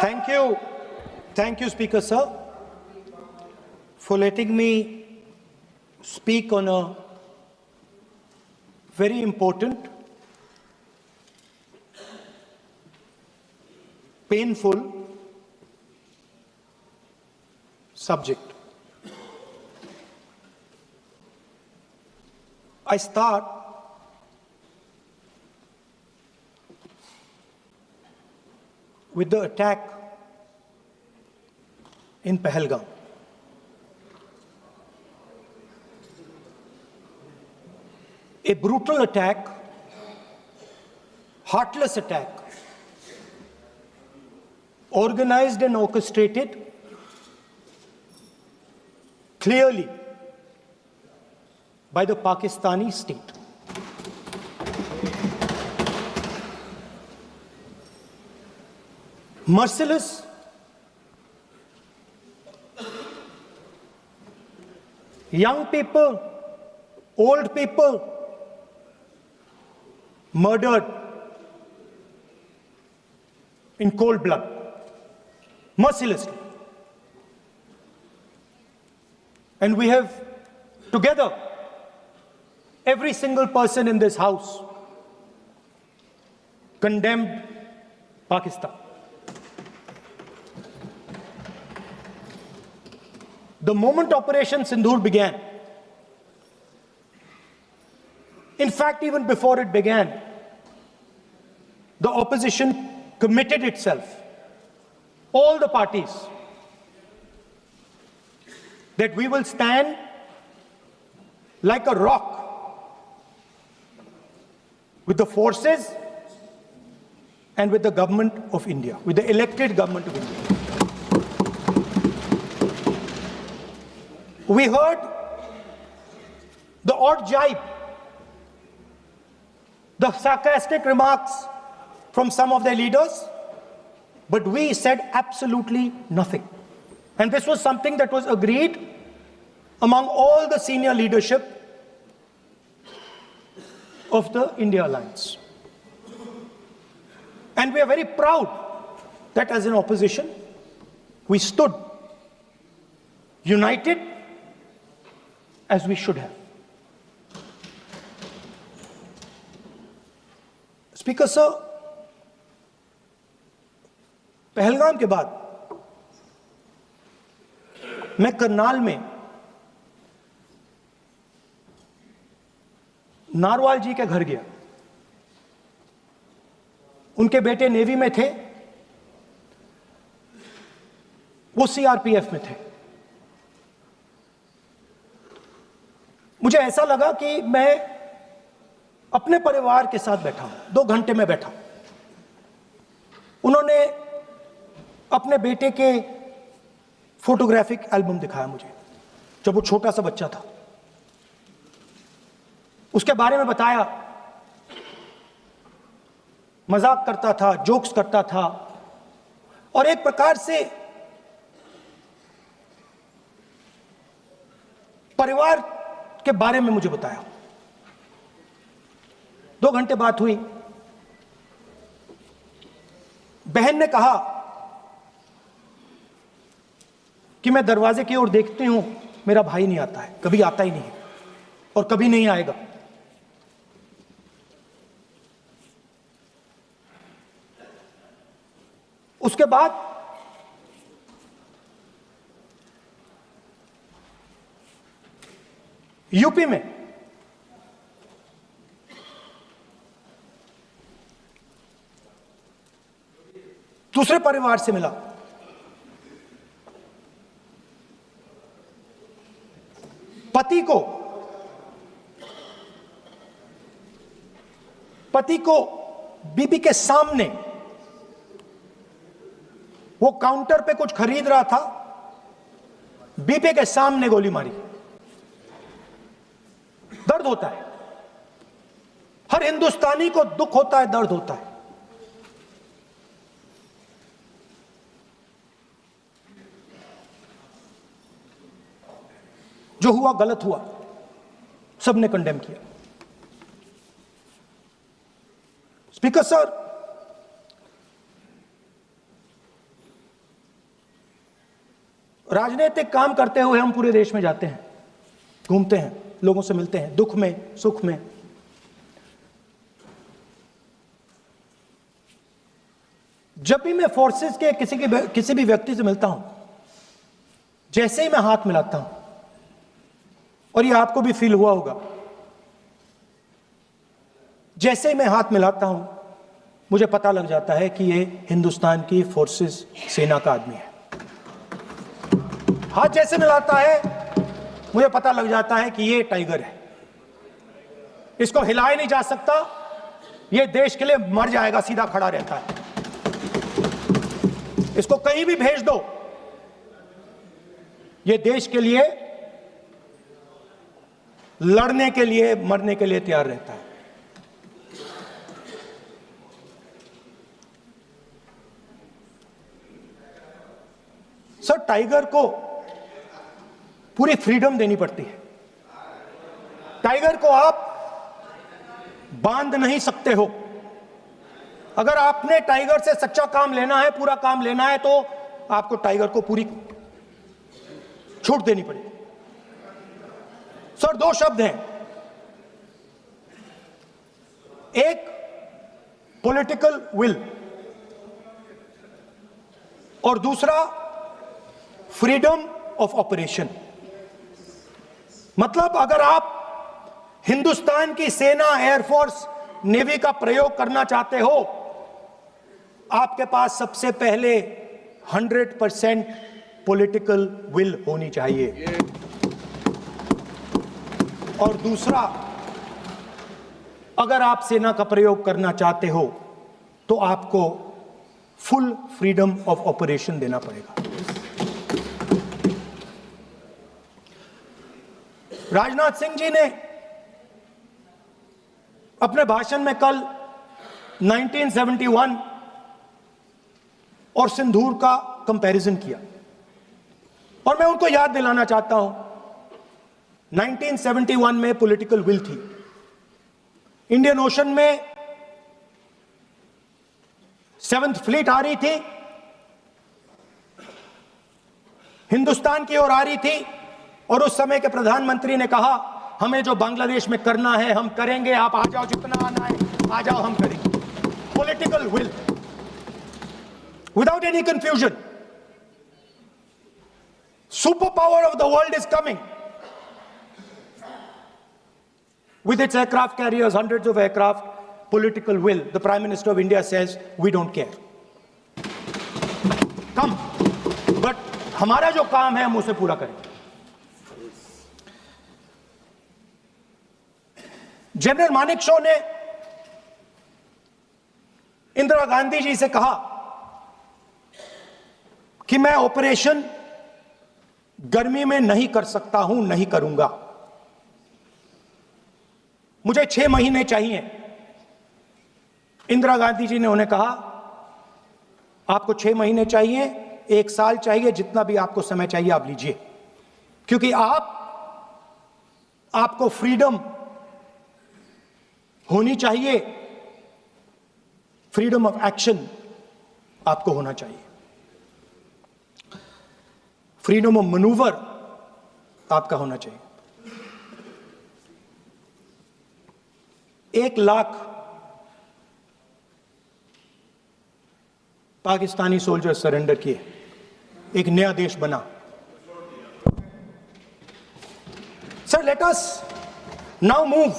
Thank you. Thank you, Speaker Sir, for letting me speak on a very important, painful subject. I start with the attack in Pahalgam. A brutal attack, heartless attack, organized and orchestrated clearly by the Pakistani state. Merciless, young people, old people murdered in cold blood, mercilessly. And we have together, every single person in this house, condemned Pakistan. The moment Operation Sindoor began, in fact, even before it began, the opposition committed itself, all the parties, that we will stand like a rock with the forces and with the government of India, with the elected government of India. We heard the odd jibe, the sarcastic remarks from some of their leaders, but we said absolutely nothing. And this was something that was agreed among all the senior leadership of the India Alliance. And we are very proud that as an opposition, we stood united as we should have. Speaker Sir, Pahalgam के बाद मैं करनाल में narwhal जी के घर गया। उनके बेटे navy में थे, वो सीआरपीएफ में थे। मुझे ऐसा लगा कि मैं अपने परिवार के साथ बैठा हूं। 2 घंटे में बैठा। उन्होंने अपने बेटे के फोटोग्राफिक एल्बम दिखाया मुझे, जब वो छोटा सा बच्चा था। उसके बारे में बताया, मजाक करता था, जोक्स करता था, और एक प्रकार से परिवार के बारे में मुझे बताया। 2 घंटे बात हुई। बहन ने कहा कि मैं दरवाजे की ओर देखती हूं, मेरा भाई नहीं आता है, कभी आता ही नहीं है और कभी नहीं आएगा। उसके बाद यूपी में दूसरे परिवार से मिला। पति को बीबी के सामने, वो काउंटर पे कुछ खरीद रहा था, बीबी के सामने गोली मारी। दर्द होता है, हर हिंदुस्तानी को दुख होता है, दर्द होता है। जो हुआ गलत हुआ, सबने कंडेम किया। स्पीकर सर, राजनीतिक काम करते हुए हम पूरे देश में जाते हैं, घूमते हैं, लोगों से मिलते हैं, दुख में, सुख में। जब भी मैं फोर्सेस के किसी भी व्यक्ति से मिलता हूं, जैसे ही मैं हाथ मिलाता हूं, और ये आपको भी फील हुआ होगा, जैसे ही मैं हाथ मिलाता हूं मुझे पता लग जाता है कि ये हिंदुस्तान की फोर्सेस सेना का आदमी है। हाथ जैसे मिलाता है मुझे पता लग जाता है कि ये टाइगर है, इसको हिलाया नहीं जा सकता, ये देश के लिए मर जाएगा, सीधा खड़ा रहता है। इसको कहीं भी भेज दो, ये देश के लिए लड़ने के लिए, मरने के लिए तैयार रहता है। सर, टाइगर को पूरी फ्रीडम देनी पड़ती है। टाइगर को आप बांध नहीं सकते हो। अगर आपने टाइगर से सच्चा काम लेना है, पूरा काम लेना है, तो आपको टाइगर को पूरी छूट देनी पड़ेगी। सर, दो शब्द हैं, एक पॉलिटिकल विल और दूसरा फ्रीडम ऑफ ऑपरेशन। मतलब अगर आप हिंदुस्तान की सेना, एयरफोर्स, नेवी का प्रयोग करना चाहते हो, आपके पास सबसे पहले 100% पॉलिटिकल विल होनी चाहिए, और दूसरा, अगर आप सेना का प्रयोग करना चाहते हो तो आपको फुल फ्रीडम ऑफ ऑपरेशन देना पड़ेगा। राजनाथ सिंह जी ने अपने भाषण में कल 1971 और सिंदूर का कंपैरिजन किया, और मैं उनको याद दिलाना चाहता हूं, 1971 में पॉलिटिकल विल थी। इंडियन ओशन में 7th फ्लीट आ रही थी, हिंदुस्तान की ओर आ रही थी, और उस समय के प्रधानमंत्री ने कहा, हमें जो बांग्लादेश में करना है हम करेंगे, आप आ जाओ, जितना आना है आ जाओ, हम करेंगे। Political will, without any confusion. Super power of the world is coming with its aircraft carriers, hundreds of aircraft, political will. The Prime Minister of India says, we don't care. Come. But हमारा जो काम है हम उसे पूरा करेंगे। General Manekshaw ने इंदिरा गांधी जी से कहा कि मैं ऑपरेशन गर्मी में नहीं कर सकता हूं, नहीं करूंगा, मुझे 6 महीने चाहिए। इंदिरा गांधी जी ने उन्हें कहा, आपको 6 महीने चाहिए, 1 साल चाहिए, जितना भी आपको समय चाहिए आप लीजिए, क्योंकि आपको फ्रीडम होनी चाहिए, फ्रीडम ऑफ एक्शन आपको होना चाहिए, फ्रीडम ऑफ मैनूवर आपका होना चाहिए। 1 लाख पाकिस्तानी सोल्जर सरेंडर किए, एक नया देश बना। Sir, let us now move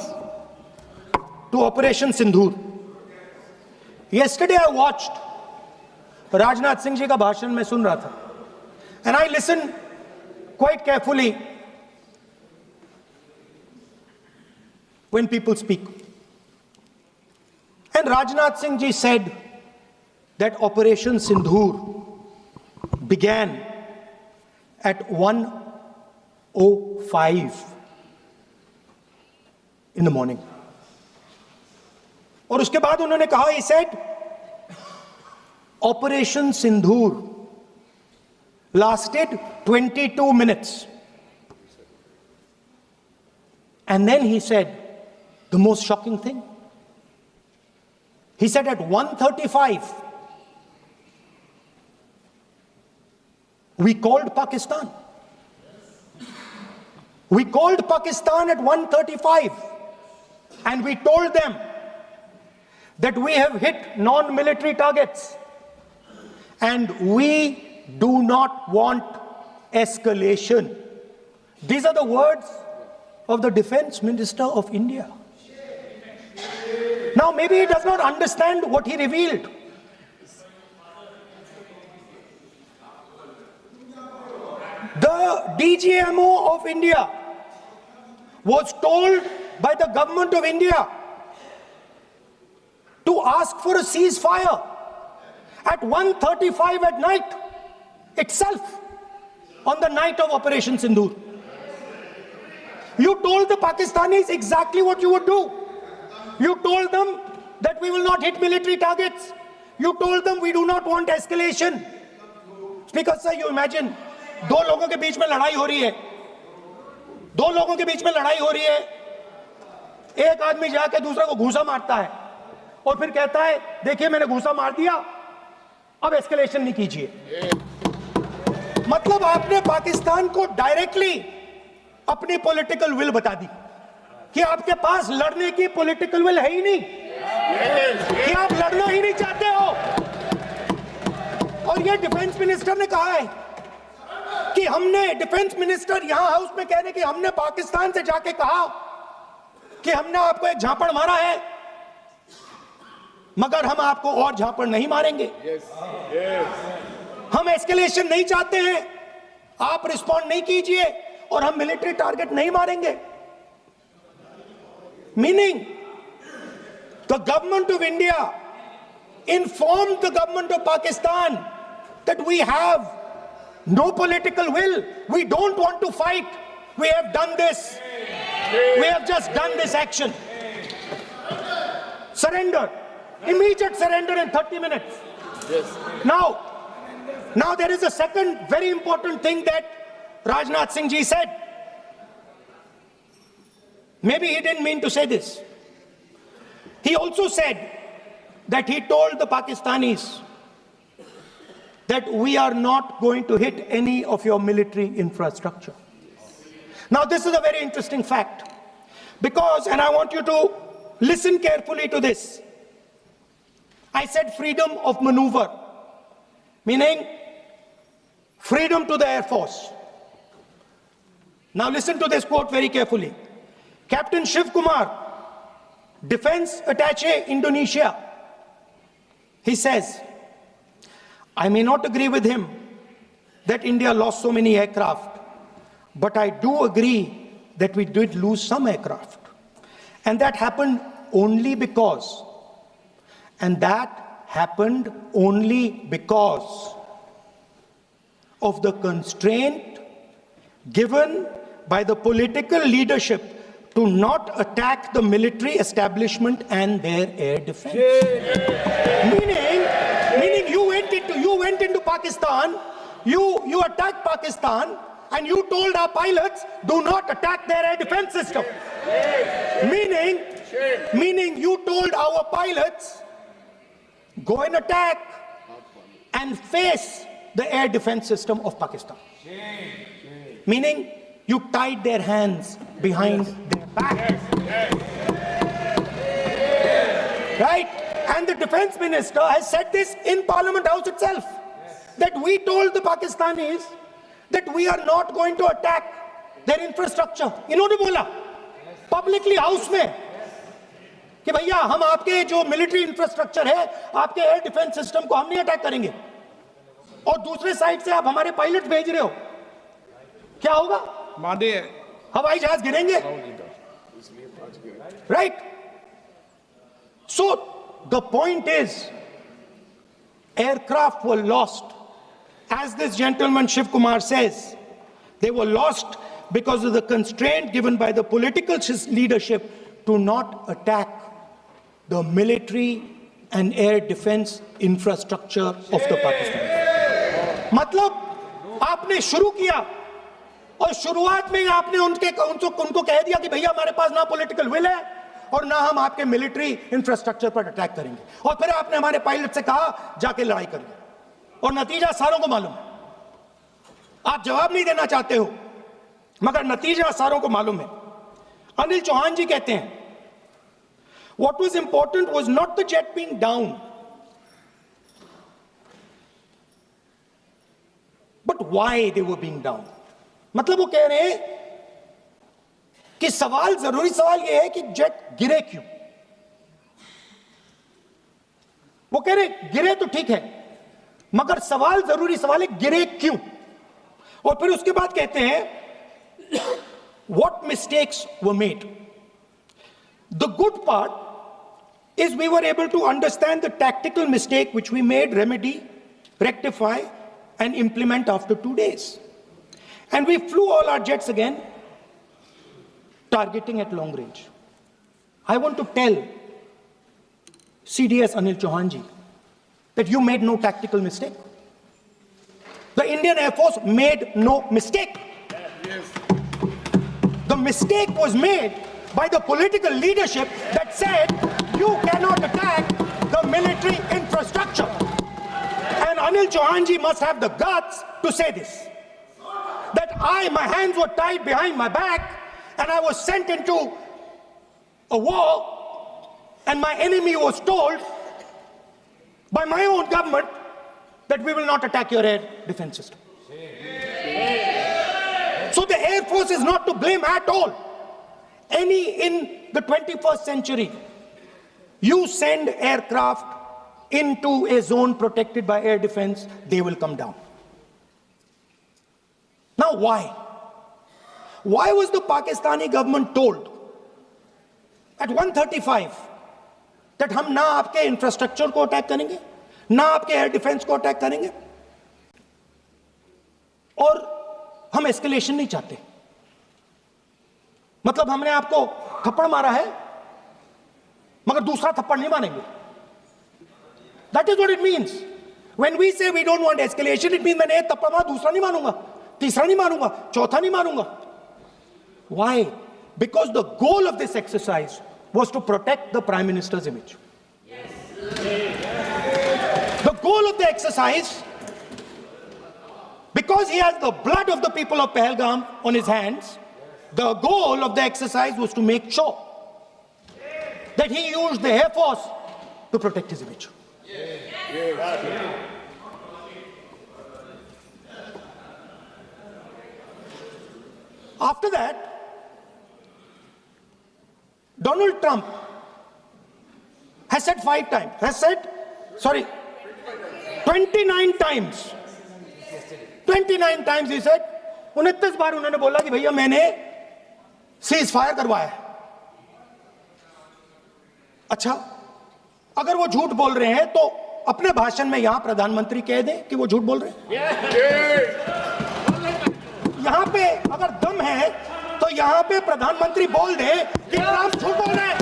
to operation Sindoor. Yesterday I watched, Rajnath Singh ji का भाषण में सुन रहा था, and I listen quite carefully when people speak. And Rajnath Singh ji said that Operation Sindoor began at 1:05 in the morning. और उसके बाद उन्होंने कहा, he said, Operation Sindoor lasted 22 minutes. And then he said the most shocking thing. He said at 1:35, We called Pakistan. We called Pakistan at 1:35 and we told them that we have hit non-military targets and we do not want escalation. These are the words of the Defense Minister of India. Now, maybe he does not understand what he revealed. The DGMO of India was told by the government of India to ask for a ceasefire at 1:35 at night itself, on the night of Operation Sindoor. You told the Pakistanis exactly what you would do. You told them that we will not hit military targets. You told them we do not want escalation. Speaker sir, you imagine, दो लोगों के बीच में लड़ाई हो रही है, दो लोगों के बीच में लड़ाई हो रही है, एक आदमी जाके दूसरे को घूंसा मारता है और फिर कहता है देखिए मैंने घूंसा मार दिया, अब एस्केलेशन नहीं कीजिए। मतलब आपने पाकिस्तान को डायरेक्टली अपनी पॉलिटिकल विल बता दी कि आपके पास लड़ने की पॉलिटिकल विल है ही नहीं, कि आप लड़ना ही नहीं चाहते हो। और ये डिफेंस मिनिस्टर ने कहा है कि हमने, डिफेंस मिनिस्टर यहां हाउस में कह रहे कि हमने पाकिस्तान से जाके कहा कि हमने आपको एक झापड़ मारा है मगर हम आपको और झापड़ नहीं मारेंगे। हम एस्केलेशन नहीं चाहते हैं, आप रिस्पॉन्ड नहीं कीजिए और हम मिलिट्री टारगेट नहीं मारेंगे। Meaning the government of India informed the government of Pakistan that we have no political will, we don't want to fight, we have done this, we have just done this action. Surrender, immediate surrender in 30 minutes. Now there is a second very important thing that Rajnath Singh ji said. Maybe he didn't mean to say this. He also said that he told the Pakistanis that we are not going to hit any of your military infrastructure. Now this is a very interesting fact because, and I want you to listen carefully to this, I said freedom of maneuver, meaning freedom to the Air Force. Now listen to this quote very carefully. Captain Shiv Kumar, Defense Attaché Indonesia, he says, I may not agree with him that India lost so many aircraft, but I do agree that we did lose some aircraft. And that happened only because, of the constraint given by the political leadership to not attack the military establishment and their air defense. Meaning you went into Pakistan, you attacked Pakistan, and you told our pilots, do not attack their air defense system. Meaning you told our pilots, go and attack and face the air defense system of Pakistan. Meaning you tied their hands behind their back. Right? And the defense minister has said this in Parliament House itself, that we told the Pakistanis that we are not going to attack their infrastructure. इन्होंने बोला publicly house में कि भैया हम आपके जो military infrastructure है, आपके air defense system को हम नहीं अटैक करेंगे, और दूसरे साइड से आप हमारे पायलट भेज रहे हो, क्या होगा? मादे हवाई जहाज गिरेंगे, right? So the point is, aircraft were lost, as this gentleman Shiv Kumar says, they were lost because of the constraint given by the political leadership to not attack the military and air defense infrastructure of the Pakistan. मतलब आपने शुरू किया और शुरुआत में आपने उनको कह दिया कि भैया हमारे पास ना पॉलिटिकल विल है और ना हम आपके मिलिट्री इंफ्रास्ट्रक्चर पर अटैक करेंगे, और फिर आपने हमारे पायलट से कहा जाके लड़ाई करिए, और नतीजा सारों को मालूम है। आप जवाब नहीं देना चाहते हो, मगर नतीजा सारों को मालूम है। अनिल चौहान जी कहते हैं, what was important was not the jet being down, but why they were being down. मतलब वो कह रहे हैं कि सवाल, जरूरी सवाल यह है कि जेट गिरे क्यों। वो कह रहे गिरे तो ठीक है, मगर सवाल, जरूरी सवाल है गिरे क्यों। और फिर उसके बाद कहते हैं what mistakes were made. The good part is we were able to understand the tactical mistake which we made, remedy, rectify and implement after 2 days. And we flew all our jets again, targeting at long range. I want to tell CDS Anil Chauhan ji that you made no tactical mistake. The Indian Air Force made no mistake. Yes. The mistake was made by the political leadership that said you cannot attack the military infrastructure. And Anil Chauhan ji must have the guts to say this. That my hands were tied behind my back and I was sent into a war and my enemy was told by my own government that we will not attack your air defense system. So the Air Force is not to blame at all. In the 21st century, you send aircraft into a zone protected by air defense, they will come down. Now why? Why was the Pakistani government told at 1:35 that हम ना आपके infrastructure को attack करेंगे, ना आपके air defence को attack करेंगे, और हम एस्केलेशन नहीं चाहते? मतलब हमने आपको थप्पड़ मारा है मगर दूसरा थप्पड़ नहीं मारेंगे. That is what it means. When we say we don't want escalation, it means मैंने एक थप्पड़ मारा, दूसरा नहीं मारूंगा, तीसरा नहीं मारूंगा, चौथा नहीं मारूंगा. Why? Because the goal of this exercise was to protect the Prime Minister's image. Yes. The goal of the exercise, because he has the blood of the people of Pahalgam on his hands, the goal of the exercise was to make sure that he used the Air Force to protect his image. Yes. Yes. After that, Donald Trump has said 29 times. 29 times he said, 29 बार उन्होंने बोला कि भैया मैंने cease fire करवाया. अच्छा, अगर वो झूठ बोल रहे हैं तो अपने भाषण में यहां प्रधानमंत्री कह दें कि वो झूठ बोल रहे हैं. यहां पे अगर दम है तो यहां पे प्रधानमंत्री बोल दे कि ट्रंप झूठ बोल रहे हैं.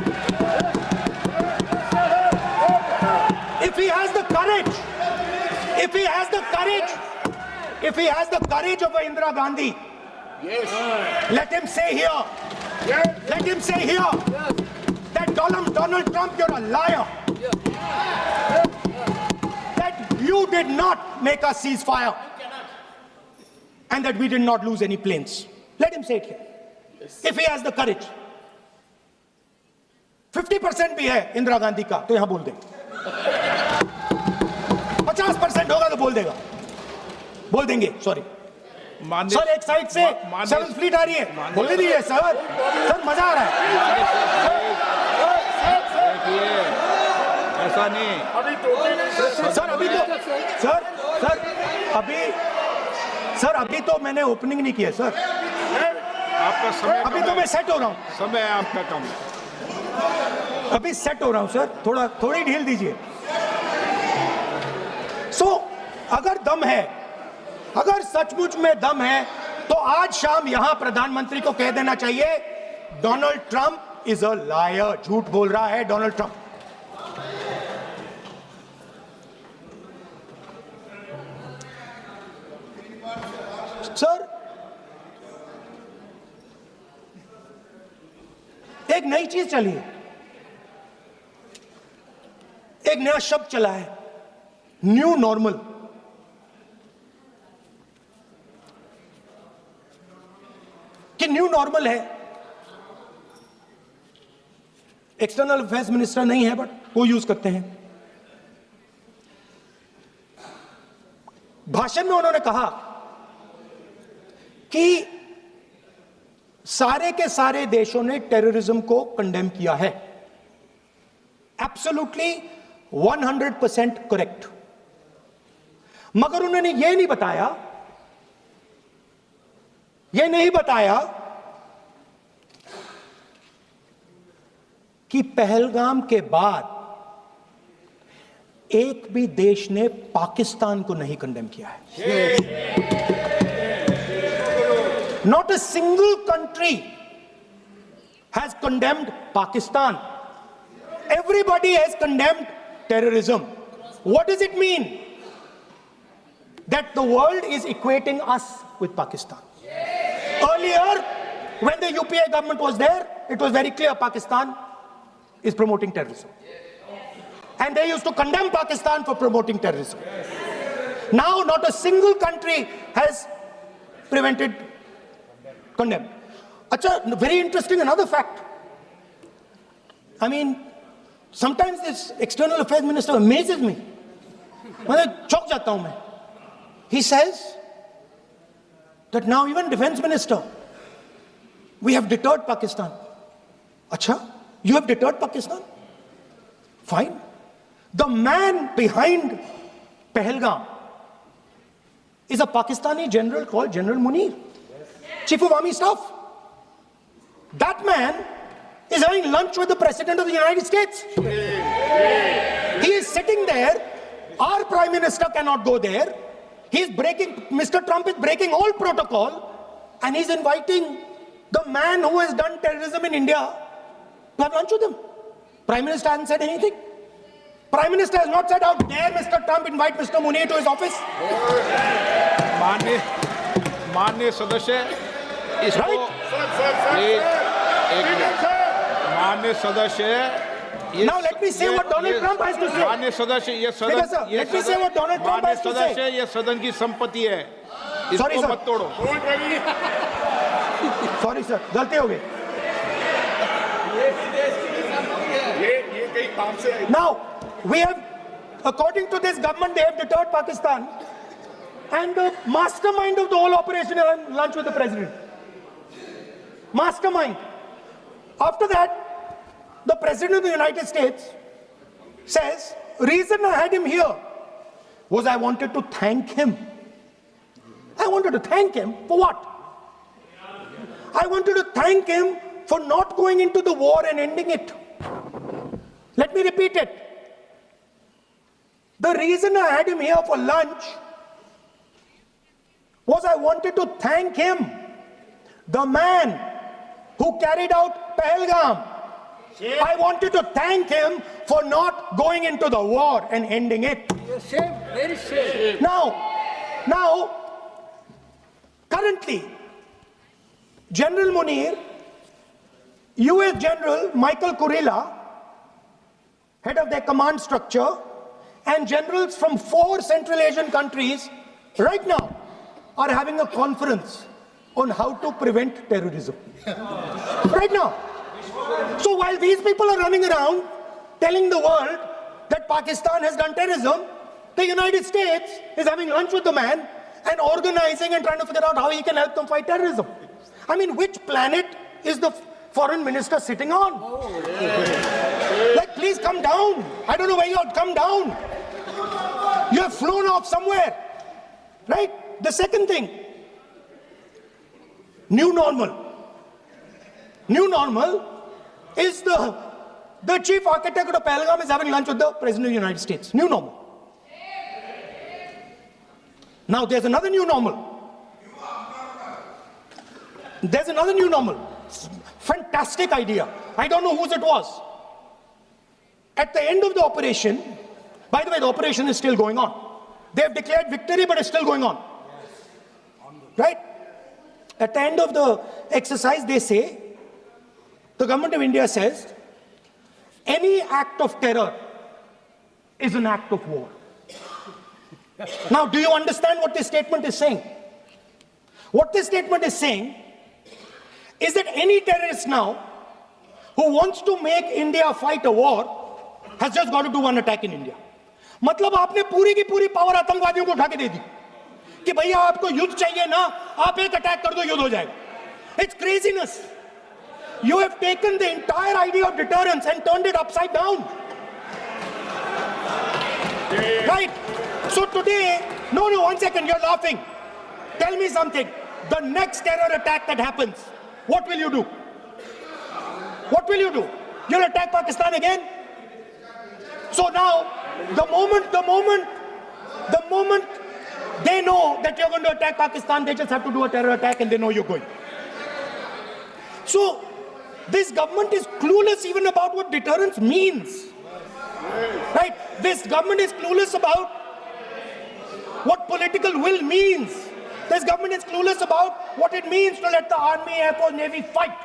If he has the courage, if he has the courage of Indira Gandhi, yes, let him say here, yes, let him say here, yes, that Donald Trump, you're a liar, yes, that you did not make a ceasefire and that we did not lose any planes. Let him say it here. Yes. If he has the courage. 50% भी है इंदिरा गांधी का तो यहां बोल दे. 50% होगा तो बोल देगा, बोल देंगे. सॉरी सर, एक साइड से 7th फ्लीट आ रही है, बोल दीजिए सर. सर मजा आ रहा है. ऐसा नहीं सर. अभी तो मैंने ओपनिंग नहीं किया सर. आपका समय अभी तो मैं सेट हो रहा हूं. समय आपका कम. अभी सेट हो रहा हूं सर, थोड़ी ढील दीजिए. अगर दम है, अगर सचमुच में दम है तो आज शाम यहां प्रधानमंत्री को कह देना चाहिए Donald Trump is a liar. झूठ बोल रहा है डोनाल्ड ट्रंप. सर, एक नई चीज चली है, एक नया शब्द चला है, न्यू नॉर्मल. न्यू नॉर्मल है, एक्सटर्नल अफेयर्स मिनिस्टर नहीं है बट वो यूज करते हैं। भाषण में उन्होंने कहा कि सारे के सारे देशों ने टेररिज्म को कंडेम किया है। Absolutely 100% correct. मगर उन्होंने यह नहीं बताया कि पहलगाम के बाद एक भी देश ने पाकिस्तान को नहीं कंडेम किया है। Not a single country has condemned Pakistan. Everybody has condemned terrorism. What does it mean? That the world is equating us with Pakistan. Earlier, when the UPA government was there, it was very clear Pakistan is promoting terrorism. And they used to condemn Pakistan for promoting terrorism. Now, not a single country has condemned. Acha, very interesting, another fact. I mean, sometimes this external affairs minister amazes me. मैं चौंक जाता हूं मैं. He says that now even defense minister, we have deterred Pakistan. Acha, you have deterred Pakistan? Fine. The man behind Pahalgam is a Pakistani general called General Munir, Chief of Army Staff. That man is having lunch with the President of the United States. He is sitting there. Our Prime Minister cannot go there. Mr. Trump is breaking all protocol, and he's inviting the man who has done terrorism in India to have lunch with him. Prime Minister hasn't said anything. Prime Minister has not said, how dare Mr. Trump invite Mr. Munir to his office. माननीय सदस्य इसको Right? माननीय सदस्य Now let me say what Donald Trump has to say. माननीय सदस्य ये Speaker sir, let me say what Donald Trump has to सदस्य say. ये सदन की संपत्ति है, Sorry, इसको sir. मत तोड़ो। Sorry sir, गलती हो गई. Now, we have, according to this government, they have deterred Pakistan. And the mastermind of the whole operation is having lunch with the president. Mastermind. After that, the President of the United States says, reason I had him here was I wanted to thank him. I wanted to thank him for what? I wanted to thank him for not going into the war and ending it. Let me repeat it. The reason I had him here for lunch was I wanted to thank him, the man who carried out Pahalgam. I wanted to thank him for not going into the war and ending it. Shame, very shame. Now, currently, General Munir, US General Michael Kurilla, head of their command structure, and generals from 4 Central Asian countries right now are having a conference on how to prevent terrorism. Right now. So while these people are running around telling the world that Pakistan has done terrorism, the United States is having lunch with the man and organizing and trying to figure out how he can help them fight terrorism. I mean, which planet is the foreign minister sitting on? Like, please come down. I don't know where you are. Come down. You have flown off somewhere. Right? The second thing, new normal. New normal is the chief architect of Pahalgam is having lunch with the President of the United States. New normal. Now there's another new normal. There's another new normal. Fantastic idea. I don't know whose it was. At the end of the operation, by the way, the operation is still going on. They have declared victory, but it's still going on. Right? At the end of the exercise, they say, the government of India says, any act of terror is an act of war. Now, do you understand what this statement is saying? What this statement is saying, is that any terrorist now who wants to make India fight a war has just got to do one attack in India. मतलब आपने पूरी की पूरी power आतंकवादियों को उठा के दे दी कि भैया आपको युद्ध चाहिए ना, आप एक अटैक कर दो, युद्ध हो जाएगा. It's craziness. You have taken the entire idea of deterrence and turned it upside down. Right? So today, no, one second, you're laughing. Tell me something. The next terror attack that happens, what will you do? What will you do? You'll attack Pakistan again? So now, the moment they know that you're going to attack Pakistan, they just have to do a terror attack and they know you're going. So, this government is clueless even about what deterrence means. Right? This government is clueless about what political will means. This government is clueless about what it means to let the army, air force, navy fight.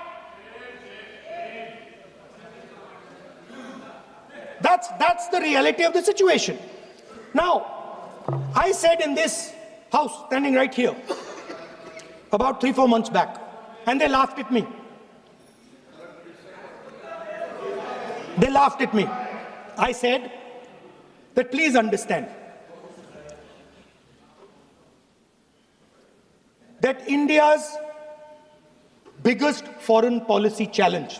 That's the reality of the situation. Now, I said in this house, standing right here, about 3-4 months back, and they laughed at me. They laughed at me. I said that please understand that India's biggest foreign policy challenge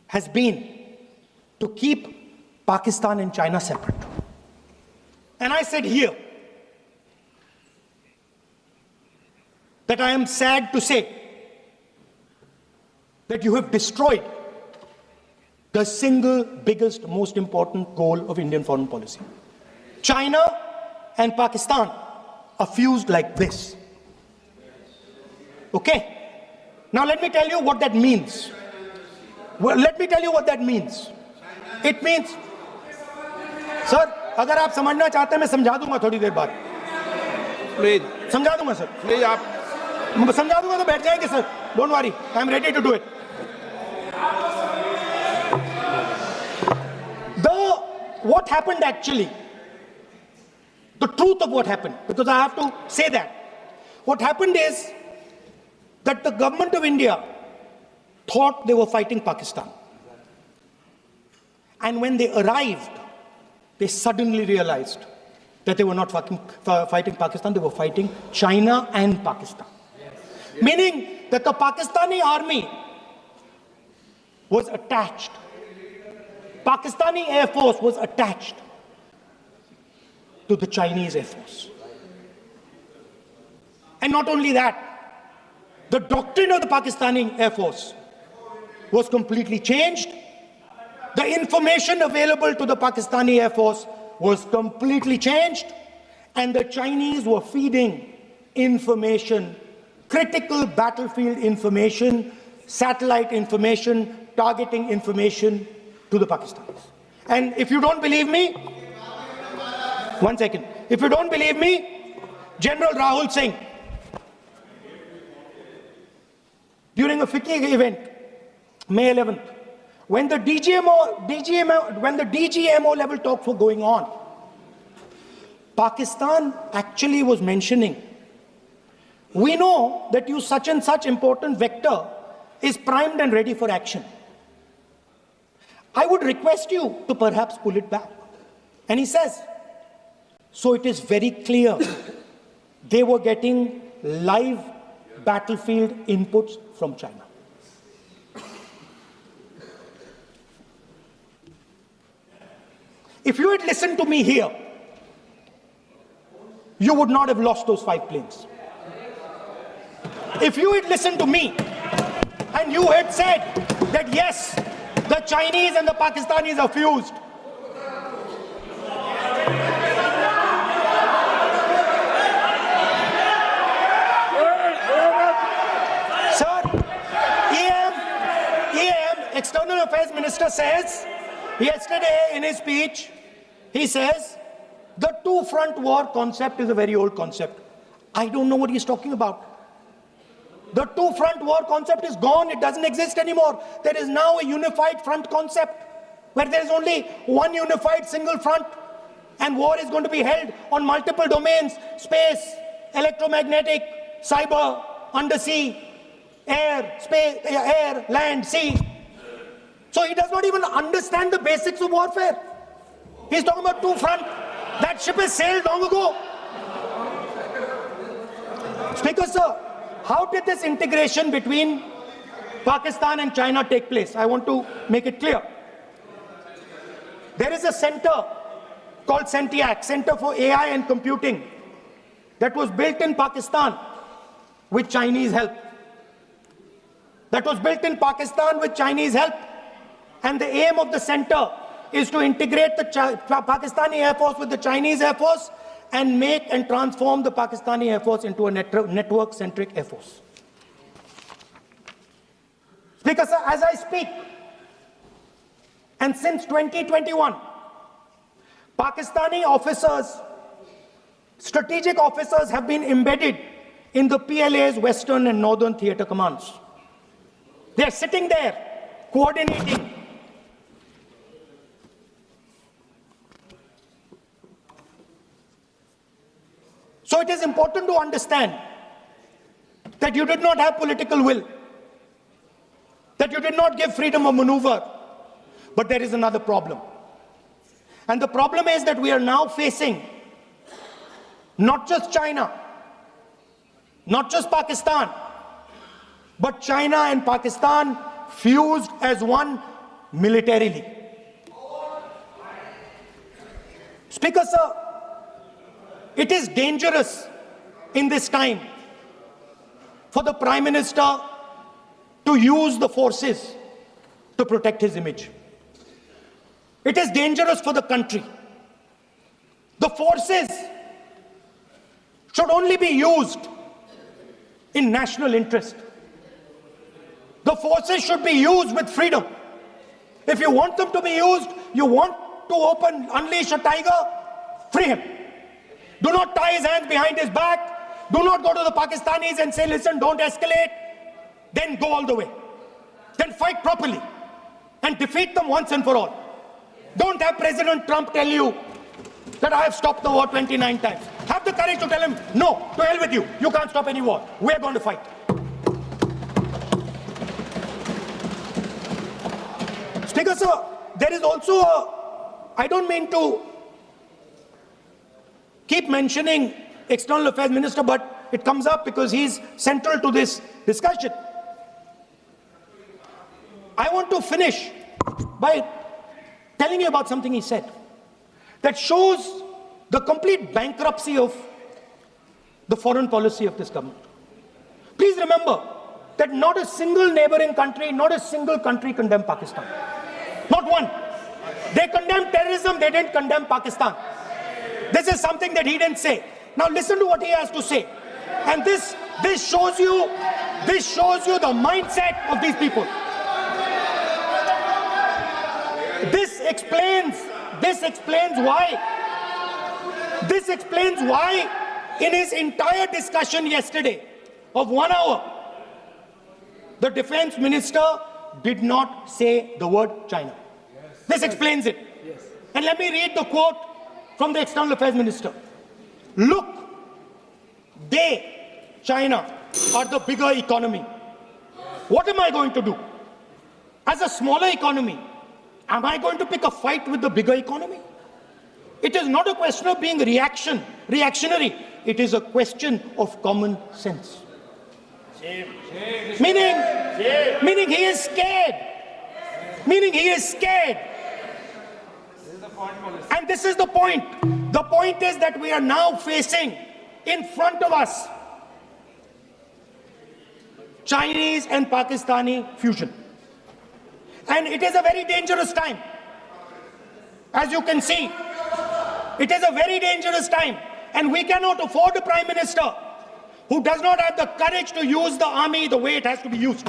has been to keep Pakistan and China separate. And I said here that I am sad to say that you have destroyed the single biggest, most important goal of Indian foreign policy. China and Pakistan are fused like this. Okay? Now let me tell you what that means. Well, let me tell you what that means. It means, sir, अगर आप समझना चाहते हैं मैं समझा दूंगा थोड़ी देर बाद. प्लीज समझा दूंगा सर. प्लीज आप समझा दूंगा तो बैठ जाएंगे sir. Don't worry, I am ready to do it. What happened actually, the truth of what happened, because I have to say that. What happened is that the government of India thought they were fighting Pakistan. And when they arrived, they suddenly realized that they were not fighting Pakistan, they were fighting China and Pakistan. Yes. Meaning that the Pakistani army was attached. Pakistani Air Force was attached to the Chinese Air Force. And not only that, the doctrine of the Pakistani Air Force was completely changed. The information available to the Pakistani Air Force was completely changed. And the Chinese were feeding information, critical battlefield information, satellite information, targeting information to the Pakistanis. And if you don't believe me, one second. If you don't believe me, General Rahul Singh, during a FICCI event, May 11th, when the DGMO level talks were going on, Pakistan actually was mentioning, we know that you such and such important vector is primed and ready for action. I would request you to perhaps pull it back. And he says, so it is very clear they were getting live battlefield inputs from China. If you had listened to me here, you would not have lost those 5 planes. If you had listened to me and you had said that yes, the Chinese and the Pakistanis are fused. Sir, EM, External Affairs Minister says, yesterday in his speech, he says, the two-front war concept is a very old concept. I don't know what he's talking about. The two-front war concept is gone. It doesn't exist anymore. There is now a unified front concept where there is only one unified single front and war is going to be held on multiple domains: space, electromagnetic, cyber, undersea, air, space, air, land, sea. So he does not even understand the basics of warfare. He's talking about two front. That ship has sailed long ago. Speaker, sir, how did this integration between Pakistan and China take place? I want to make it clear. There is a center called CENTIAC, Center for AI and Computing, that was built in Pakistan with Chinese help. That was built in Pakistan with Chinese help. And the aim of the center is to integrate the Pakistani Air Force with the Chinese Air Force and make and transform the Pakistani Air Force into a network-centric Air Force. Speaker, sir, as I speak, and since 2021, Pakistani officers, strategic officers have been embedded in the PLA's Western and Northern Theatre Commands. They are sitting there, coordinating. So it is important to understand that you did not have political will, that you did not give freedom of maneuver, but there is another problem. And the problem is that we are now facing not just China, not just Pakistan, but China and Pakistan fused as one militarily. Speaker, sir, it is dangerous in this time for the Prime Minister to use the forces to protect his image. It is dangerous for the country. The forces should only be used in national interest. The forces should be used with freedom. If you want them to be used, you want to unleash a tiger, free him. Do not tie his hands behind his back. Do not go to the Pakistanis and say, listen, don't escalate. Then go all the way. Then fight properly and defeat them once and for all. Don't have President Trump tell you that I have stopped the war 29 times. Have the courage to tell him, no, to hell with you. You can't stop any war. We're going to fight. Speaker, sir, there is also I don't mean to keep mentioning External Affairs Minister, but it comes up because he's central to this discussion. I want to finish by telling you about something he said that shows the complete bankruptcy of the foreign policy of this government. Please remember that not a single neighboring country, not a single country condemned Pakistan. Not one. They condemned terrorism, they didn't condemn Pakistan. This is something that he didn't say. Now listen to what he has to say. And this shows you the mindset of these people. This explains why in his entire discussion yesterday of 1 hour, the defense minister did not say the word China. This explains it. And let me read the quote from the External Affairs Minister. Look, China, are the bigger economy. What am I going to do? As a smaller economy, am I going to pick a fight with the bigger economy? It is not a question of being reactionary. It is a question of common sense. Meaning he is scared. Meaning he is scared. And this is the point. The point is that we are now facing in front of us Chinese and Pakistani fusion. And it is a very dangerous time. As you can see, it is a very dangerous time. And we cannot afford a Prime Minister who does not have the courage to use the army the way it has to be used.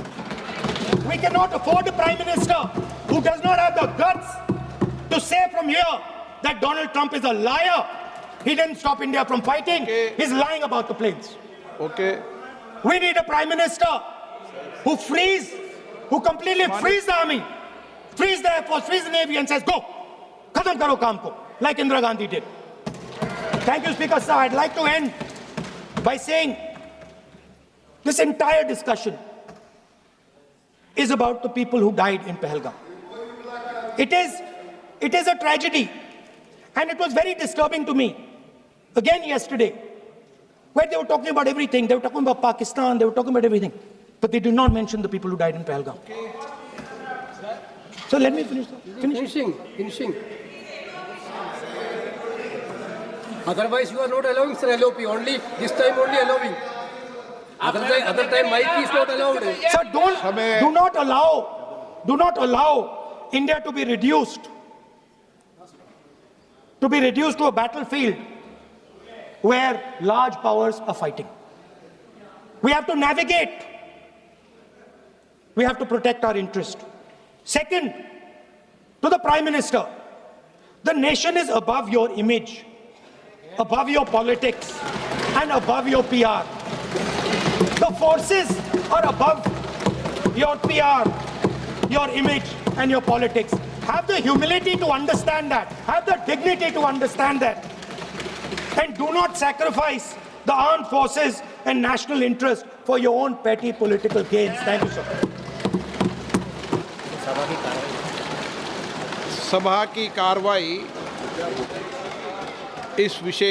We cannot afford a Prime Minister who does not have the guts to say from here that Donald Trump is a liar. He didn't stop India from fighting. Okay. He's lying about the planes. Okay. We need a Prime Minister who completely frees the army, frees the Air Force, frees the Navy and says, go, khatam karo kaam ko, like Indira Gandhi did. Thank you, Speaker, sir. I'd like to end by saying This entire discussion is about the people who died in Pahalgam. It is a tragedy, and it was very disturbing to me, again yesterday, where they were talking about everything. They were talking about Pakistan, they were talking about everything, but they did not mention the people who died in Pahalgam. So let me finish. Finishing. Otherwise, you are not allowing, sir, LOP. Only this time, only allowing. Other time, mic is not allowed. Sir, do not allow India to be reduced to a battlefield where large powers are fighting. We have to navigate. We have to protect our interest. Second, to the Prime Minister, the nation is above your image, above your politics, and above your PR. The forces are above your PR, your image, and your politics. Have the humility to understand that. Have the dignity to understand that. And do not sacrifice the armed forces and national interest for your own petty political gains. Thank you, sir. सभा की कार्रवाई इस विषय